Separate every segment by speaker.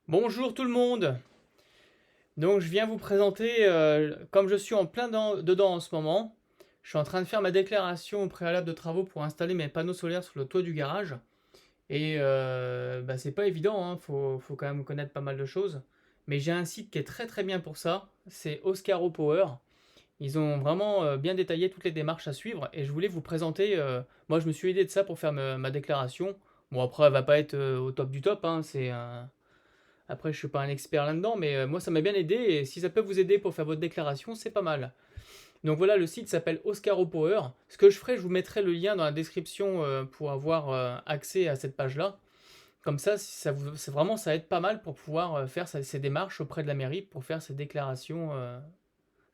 Speaker 1: Bonjour tout le monde. Donc je viens vous présenter, comme je suis en plein dedans en ce moment, je suis en train de faire ma déclaration au préalable de travaux pour installer mes panneaux solaires sur le toit du garage. Et c'est pas évident, hein, faut quand même connaître pas mal de choses. Mais j'ai un site qui est très très bien pour ça, c'est Oscaro Power. Ils ont vraiment bien détaillé toutes les démarches à suivre et je voulais vous présenter, moi je me suis aidé de ça pour faire ma déclaration. Bon après elle va pas être au top du top, hein, c'est un après, je suis pas un expert là-dedans, mais moi, ça m'a bien aidé. Et si ça peut vous aider pour faire votre déclaration, c'est pas mal. Donc voilà, le site s'appelle Oscaro Power. Ce que je ferai, je vous mettrai le lien dans la description pour avoir accès à cette page-là. Comme ça, si ça vous, c'est vraiment, ça aide pas mal pour pouvoir faire ces démarches auprès de la mairie pour faire sa déclaration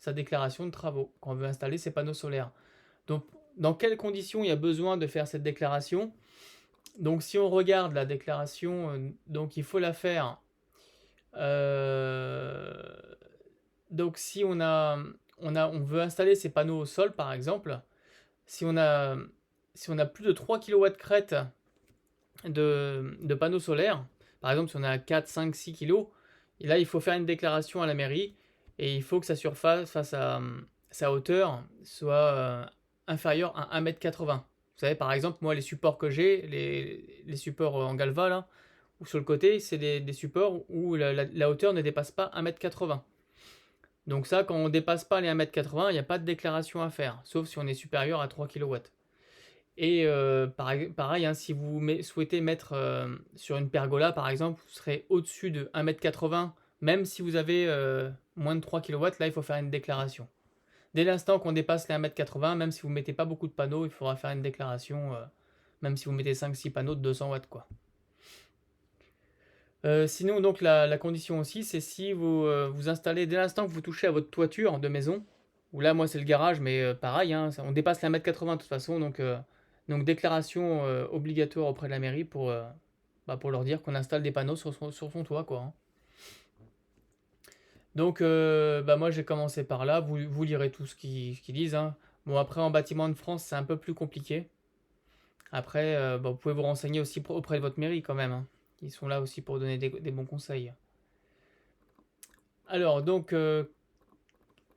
Speaker 1: de travaux quand on veut installer ses panneaux solaires. Donc, dans quelles conditions il y a besoin de faire cette déclaration? Donc, si on regarde la déclaration, donc il faut la faire. Euh, donc si on veut installer ces panneaux au sol par exemple, si on a, si on a plus de 3 kilowatts crête de panneaux solaires, par exemple si on a 4, 5, 6 kilos, et là il faut faire une déclaration à la mairie et il faut que sa surface, face à sa hauteur, soit inférieure à 1,80 m. Vous savez, par exemple, moi les supports que j'ai, les supports en galva là, ou sur le côté, c'est des supports où la hauteur ne dépasse pas 1,80 m. Donc ça, quand on ne dépasse pas les 1,80 m, il n'y a pas de déclaration à faire, sauf si on est supérieur à 3 kilowatts. Et pareil, hein, si vous souhaitez mettre sur une pergola, par exemple, vous serez au-dessus de 1,80 m, même si vous avez moins de 3 kilowatts, là, il faut faire une déclaration. Dès l'instant qu'on dépasse les 1,80 m, même si vous ne mettez pas beaucoup de panneaux, il faudra faire une déclaration, même si vous mettez 5-6 panneaux de 200 watts, quoi. Sinon, donc la condition aussi, c'est si vous installez dès l'instant que vous touchez à votre toiture de maison, ou là, moi, c'est le garage, mais pareil, hein, on dépasse les 1,80 m de toute façon, donc déclaration obligatoire auprès de la mairie pour leur dire qu'on installe des panneaux sur son toit, quoi, hein. Donc, moi, j'ai commencé par là, vous lirez tout ce qu'ils disent, hein. Bon, après, en bâtiment de France, c'est un peu plus compliqué. Après, vous pouvez vous renseigner aussi auprès de votre mairie quand même, hein. Ils sont là aussi pour donner des bons conseils. Alors, donc,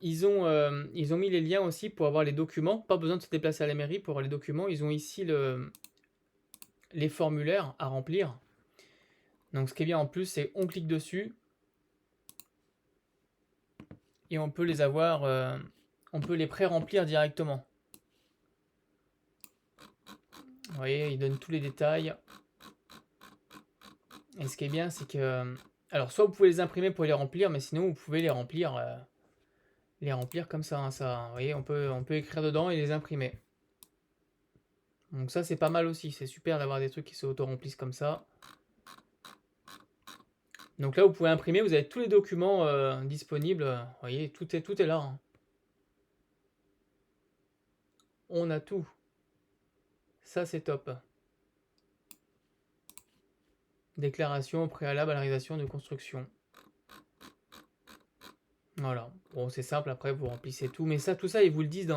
Speaker 1: ils ont mis les liens aussi pour avoir les documents. Pas besoin de se déplacer à la mairie pour avoir les documents. Ils ont ici les formulaires à remplir. Donc, ce qui est bien en plus, c'est on clique dessus et on peut les avoir, on peut les pré-remplir directement. Vous voyez, ils donnent tous les détails. Et ce qui est bien, c'est que, alors, soit vous pouvez les imprimer pour les remplir, mais sinon, vous pouvez les remplir comme ça, hein, ça. Vous voyez, on peut écrire dedans et les imprimer. Donc ça, c'est pas mal aussi. C'est super d'avoir des trucs qui s'auto-remplissent comme ça. Donc là, vous pouvez imprimer, vous avez tous les documents disponibles. Vous voyez, tout est là, hein. On a tout. Ça, c'est top. Déclaration préalable à la réalisation de construction. Voilà. Bon, c'est simple, après, vous remplissez tout. Mais ça, tout ça, ils vous le disent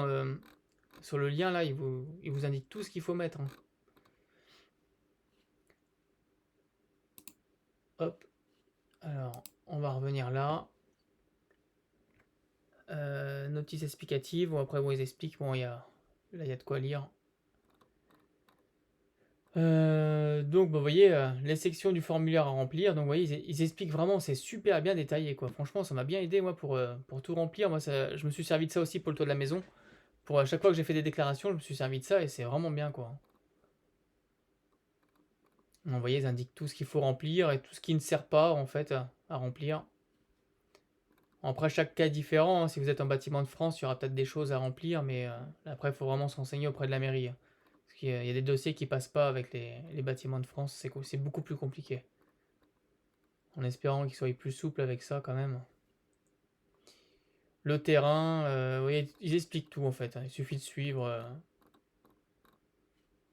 Speaker 1: sur le lien, là, ils vous indiquent tout ce qu'il faut mettre, hein. Hop. Alors, on va revenir là. Notice explicative. Bon, après, bon, ils expliquent. Bon, là, il y a de quoi lire. Donc, vous voyez, les sections du formulaire à remplir. Donc, vous voyez, ils expliquent vraiment, c'est super bien détaillé, quoi. Franchement, ça m'a bien aidé, moi, pour tout remplir. Moi, je me suis servi de ça aussi pour le toit de la maison. Pour à chaque fois que j'ai fait des déclarations, je me suis servi de ça et c'est vraiment bien, quoi. Vous voyez, ils indiquent tout ce qu'il faut remplir et tout ce qui ne sert pas, en fait, à remplir. Après, chaque cas est différent, hein. Si vous êtes en bâtiment de France, il y aura peut-être des choses à remplir, mais après, il faut vraiment s'enseigner auprès de la mairie, hein. Parce qu'il y a des dossiers qui passent pas avec les bâtiments de France, c'est beaucoup plus compliqué. En espérant qu'ils soient plus souples avec ça quand même. Le terrain, vous voyez, ils expliquent tout en fait, hein. Il suffit de suivre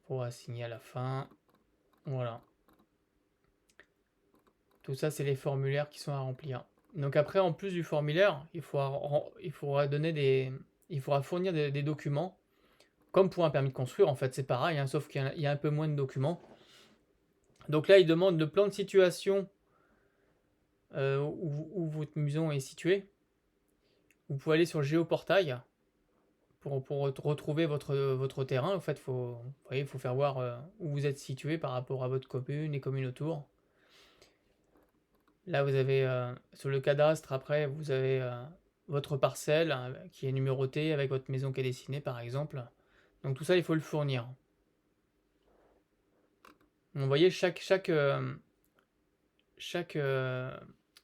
Speaker 1: pour assigner à la fin. Voilà. Tout ça, c'est les formulaires qui sont à remplir. Donc après, en plus du formulaire, il faudra fournir des documents, comme pour un permis de construire, en fait, c'est pareil, hein, sauf qu'il y a un peu moins de documents. Donc là, il demande le plan de situation où votre maison est située. Vous pouvez aller sur Géoportail pour retrouver votre terrain. En fait, vous voyez, il faut faire voir où vous êtes situé par rapport à votre commune, les communes autour. Là, vous avez sur le cadastre, après, vous avez votre parcelle qui est numérotée avec votre maison qui est dessinée, par exemple. Donc tout ça, il faut le fournir. Donc, vous voyez, chaque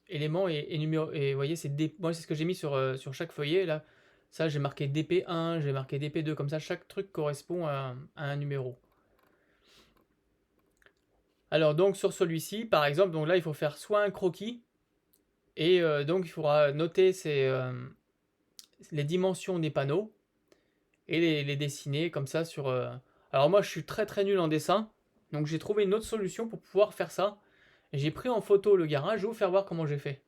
Speaker 1: élément est numéro. Et vous voyez, moi, c'est ce que j'ai mis sur chaque feuillet. Là, ça, j'ai marqué DP1, j'ai marqué DP2. Comme ça, chaque truc correspond à un numéro. Alors, donc, sur celui-ci, par exemple, donc là, il faut faire soit un croquis. Et donc, il faudra noter les dimensions des panneaux et les dessiner comme ça sur. Alors, moi, je suis très très nul en dessin. Donc, j'ai trouvé une autre solution pour pouvoir faire ça. J'ai pris en photo le garage. Je vais vous faire voir comment j'ai fait.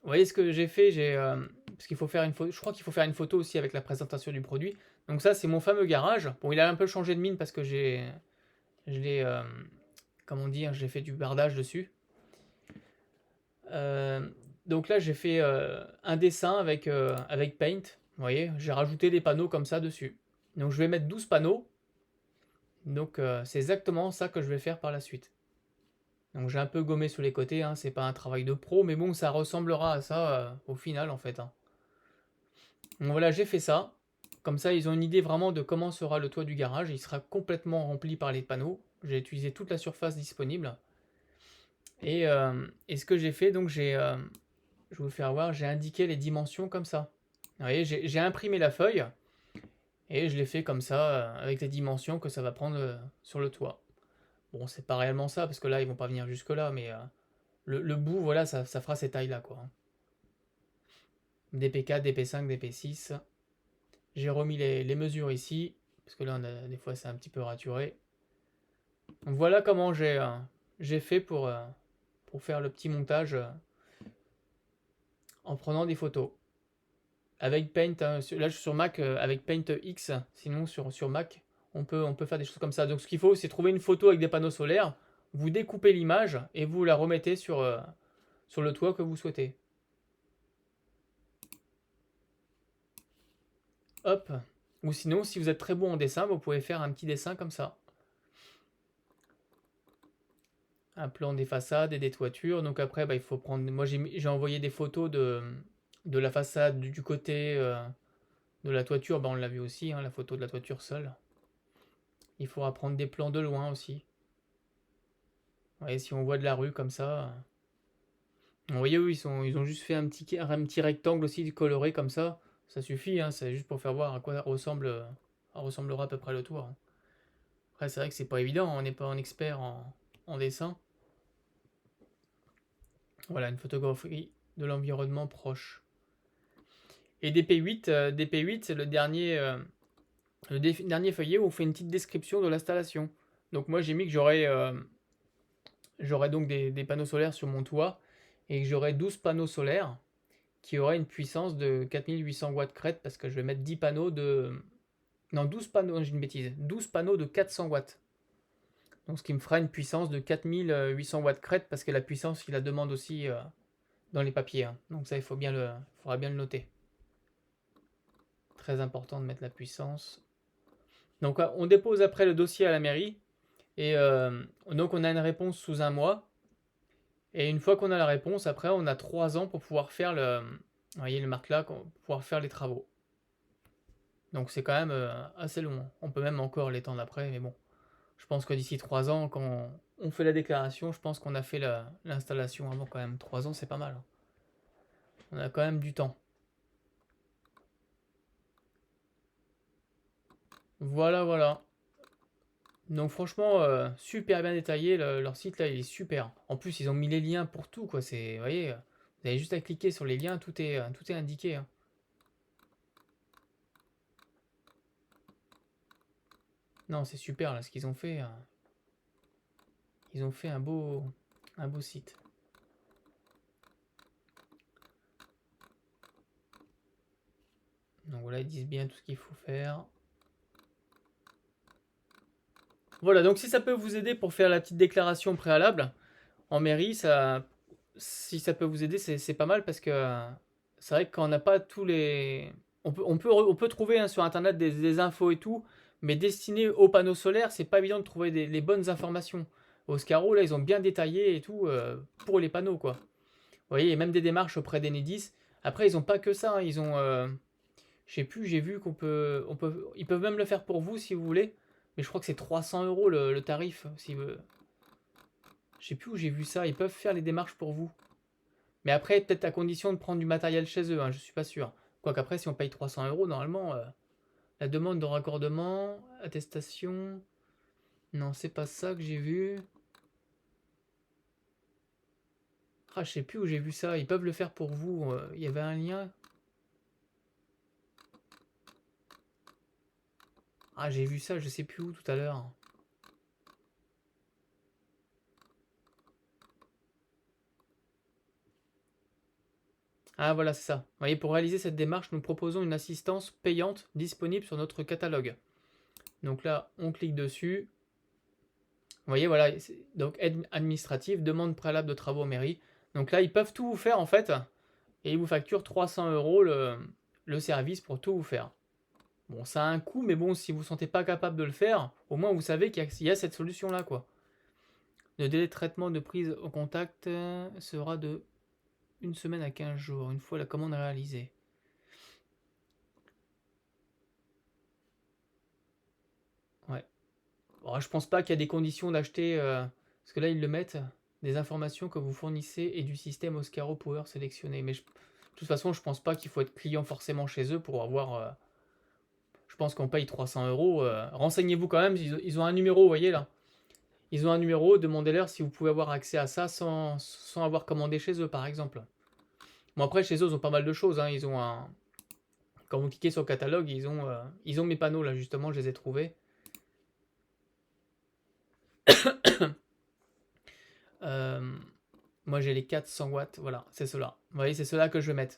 Speaker 1: Vous voyez ce que j'ai fait, parce qu'il faut faire une photo. Je crois qu'il faut faire une photo aussi avec la présentation du produit. Donc ça, c'est mon fameux garage. Bon, il a un peu changé de mine parce que je l'ai, comment dire, j'ai fait du bardage dessus. Euh, donc là, j'ai fait un dessin avec Paint. Vous voyez, j'ai rajouté des panneaux comme ça dessus. Donc je vais mettre 12 panneaux. Donc c'est exactement ça que je vais faire par la suite. Donc j'ai un peu gommé sur les côtés, hein, c'est pas un travail de pro, mais bon, ça ressemblera à ça au final en fait, hein. Donc voilà, j'ai fait ça. Comme ça, ils ont une idée vraiment de comment sera le toit du garage. Il sera complètement rempli par les panneaux. J'ai utilisé toute la surface disponible. Et ce que j'ai fait, donc je vais vous faire voir, j'ai indiqué les dimensions comme ça. Vous voyez, j'ai imprimé la feuille et je l'ai fait comme ça, avec les dimensions que ça va prendre sur le toit. Bon, c'est pas réellement ça, parce que là, ils vont pas venir jusque là, mais le bout, voilà, ça fera ces tailles-là, quoi. DP4, DP5, DP6. J'ai remis les mesures ici, parce que là, des fois, c'est un petit peu raturé. Donc voilà comment j'ai fait pour faire le petit montage en prenant des photos. Avec Paint, hein, là je suis sur Mac avec Paint X, sinon sur Mac, on peut faire des choses comme ça. Donc ce qu'il faut, c'est trouver une photo avec des panneaux solaires, vous découpez l'image et vous la remettez sur le toit que vous souhaitez. Hop. Ou sinon, si vous êtes très bon en dessin, vous pouvez faire un petit dessin comme ça. Un plan des façades et des toitures. Donc après, bah, il faut prendre. Moi, j'ai envoyé des photos de la façade du côté de la toiture. Bah, on l'a vu aussi, hein, la photo de la toiture seule. Il faudra prendre des plans de loin aussi. Vous voyez, si on voit de la rue comme ça. Vous voyez, eux, ils ont juste fait un petit rectangle aussi coloré comme ça. Ça suffit, hein, c'est juste pour faire voir à quoi ressemblera à peu près le toit, hein. Après, c'est vrai que c'est pas évident, on n'est pas un expert en dessin. Voilà, une photographie de l'environnement proche. Et DP8, c'est le dernier feuillet où on fait une petite description de l'installation. Donc moi j'ai mis que j'aurais donc des panneaux solaires sur mon toit et que j'aurais 12 panneaux solaires qui auraient une puissance de 4800 watts crête parce que je vais mettre 10 panneaux de... Non, 12 panneaux, j'ai une bêtise. 12 panneaux de 400 watts. Donc ce qui me fera une puissance de 4800 watts crête parce que la puissance, il la demande aussi dans les papiers, hein. Donc ça, faudra bien le noter. Très important de mettre la puissance. Donc on dépose après le dossier à la mairie. Et donc on a une réponse sous un mois. Et une fois qu'on a la réponse, après on a 3 ans pour pouvoir faire vous voyez le marque là, pour pouvoir faire les travaux. Donc c'est quand même assez long. On peut même encore l'étendre après, mais bon. Je pense que d'ici 3 ans, quand on fait la déclaration, je pense qu'on a fait l'installation avant quand même. 3 ans, c'est pas mal, hein. On a quand même du temps. Voilà, voilà. Donc franchement, super bien détaillé, leur site là, il est super. En plus, ils ont mis les liens pour tout, quoi. Vous voyez, vous avez juste à cliquer sur les liens, tout est indiqué, hein. Non, c'est super là, ce qu'ils ont fait, hein. Ils ont fait un beau site. Donc voilà, ils disent bien tout ce qu'il faut faire. Voilà, donc si ça peut vous aider pour faire la petite déclaration préalable en mairie, si ça peut vous aider, c'est pas mal parce que c'est vrai que quand on n'a pas tous les... On peut trouver hein, sur Internet des infos et tout, mais destinées aux panneaux solaires, c'est pas évident de trouver les bonnes informations. Oscaro, là, ils ont bien détaillé et tout pour les panneaux, quoi. Vous voyez, il y a même des démarches auprès d'Enedis. Après, ils ont pas que ça, hein, ils ont... je sais plus, j'ai vu ils peuvent même le faire pour vous si vous voulez, mais je crois que c'est 300 euros le tarif. Si vous... Je sais plus où j'ai vu ça, ils peuvent faire les démarches pour vous. Mais après, peut-être à condition de prendre du matériel chez eux, hein, je suis pas sûr. Quoique après, si on paye 300 euros, normalement, la demande de raccordement, attestation... Non, c'est pas ça que j'ai vu. Ah, je sais plus où j'ai vu ça, ils peuvent le faire pour vous. Il y avait un lien. Ah, j'ai vu ça, je sais plus où tout à l'heure. Ah voilà, c'est ça. Vous voyez, pour réaliser cette démarche, nous proposons une assistance payante disponible sur notre catalogue. Donc là, on clique dessus. Vous voyez, voilà, donc aide administrative, demande préalable de travaux mairie. Donc là, ils peuvent tout vous faire en fait, et ils vous facturent 300 euros le service pour tout vous faire. Bon, ça a un coût, mais bon, si vous ne vous sentez pas capable de le faire, au moins vous savez qu'il y a cette solution-là, quoi. Le délai de traitement de prise au contact sera de 1 semaine à 15 jours, une fois la commande réalisée. Ouais. Alors, je pense pas qu'il y a des conditions d'acheter, parce que là ils le mettent, des informations que vous fournissez et du système Oscaro Power sélectionné. Mais de toute façon, je pense pas qu'il faut être client forcément chez eux pour avoir. Je pense qu'on paye 300 euros. Renseignez-vous quand même, ils ont un numéro, vous voyez là. Ils ont un numéro, demandez-leur si vous pouvez avoir accès à ça sans avoir commandé chez eux, par exemple. Bon, après, chez eux, ils ont pas mal de choses. Hein. Ils ont un. Quand vous cliquez sur le catalogue, ils ont mes panneaux là, justement, je les ai trouvés. Euh, Moi, j'ai les 400 watts. Voilà, c'est ceux-là. Vous voyez, c'est ceux-là que je vais mettre.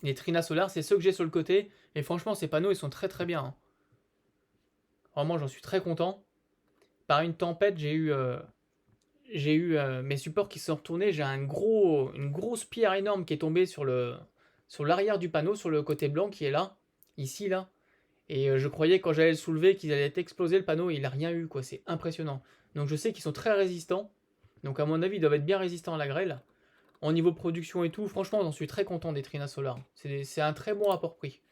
Speaker 1: Les Trina Solar, c'est ceux que j'ai sur le côté. Et franchement, ces panneaux, ils sont très très bien. Hein. Vraiment, j'en suis très content. Par une tempête, j'ai eu mes supports qui se sont retournés. J'ai une grosse pierre énorme qui est tombée sur l'arrière du panneau, sur le côté blanc qui est là, ici, là. Et je croyais quand j'allais le soulever qu'ils allaient exploser le panneau. Et il n'a rien eu, quoi. C'est impressionnant. Donc je sais qu'ils sont très résistants. Donc à mon avis, ils doivent être bien résistants à la grêle. Au niveau production et tout, franchement, j'en suis très content des Trina Solar. C'est un très bon rapport prix.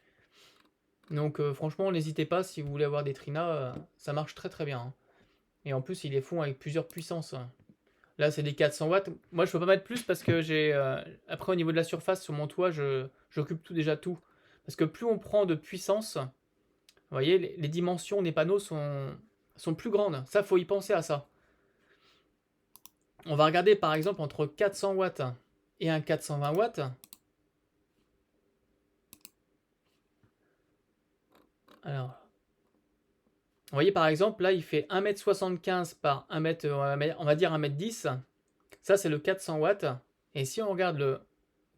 Speaker 1: Donc franchement, n'hésitez pas si vous voulez avoir des Trina, ça marche très très bien. Hein. Et en plus, ils les font avec plusieurs puissances. Là, c'est des 400 watts. Moi, je peux pas mettre plus parce que j'ai. Après, au niveau de la surface sur mon toit, j'occupe déjà tout. Parce que plus on prend de puissance, vous voyez, les dimensions des panneaux sont plus grandes. Ça, faut y penser à ça. On va regarder par exemple entre 400 watts et un 420 watts. Alors, vous voyez par exemple, là, il fait 1m75 par 1m, on va dire 1m10. Ça, c'est le 400 watts. Et si on regarde le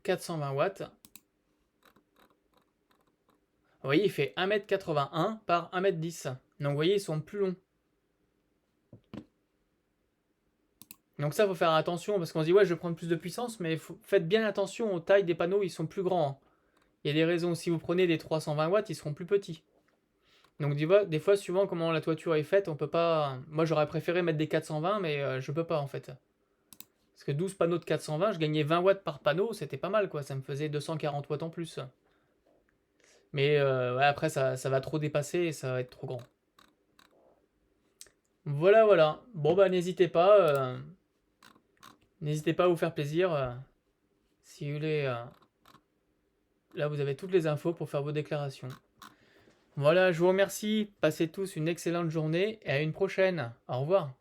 Speaker 1: 420 watts, vous voyez, il fait 1m81 par 1m10. Donc, vous voyez, ils sont plus longs. Donc ça, il faut faire attention, parce qu'on se dit, ouais, je vais prendre plus de puissance, mais faites bien attention aux tailles des panneaux, ils sont plus grands. Il y a des raisons, si vous prenez des 320 watts, ils seront plus petits. Donc des fois, suivant comment la toiture est faite, on peut pas... Moi, j'aurais préféré mettre des 420, mais je peux pas, en fait. Parce que 12 panneaux de 420, je gagnais 20 watts par panneau, c'était pas mal, quoi. Ça me faisait 240 watts en plus. Mais ouais, après, ça va trop dépasser et ça va être trop grand. Voilà, voilà. Bon, bah, n'hésitez pas à vous faire plaisir. Si vous voulez, là, vous avez toutes les infos pour faire vos déclarations. Voilà, je vous remercie. Passez tous une excellente journée et à une prochaine. Au revoir.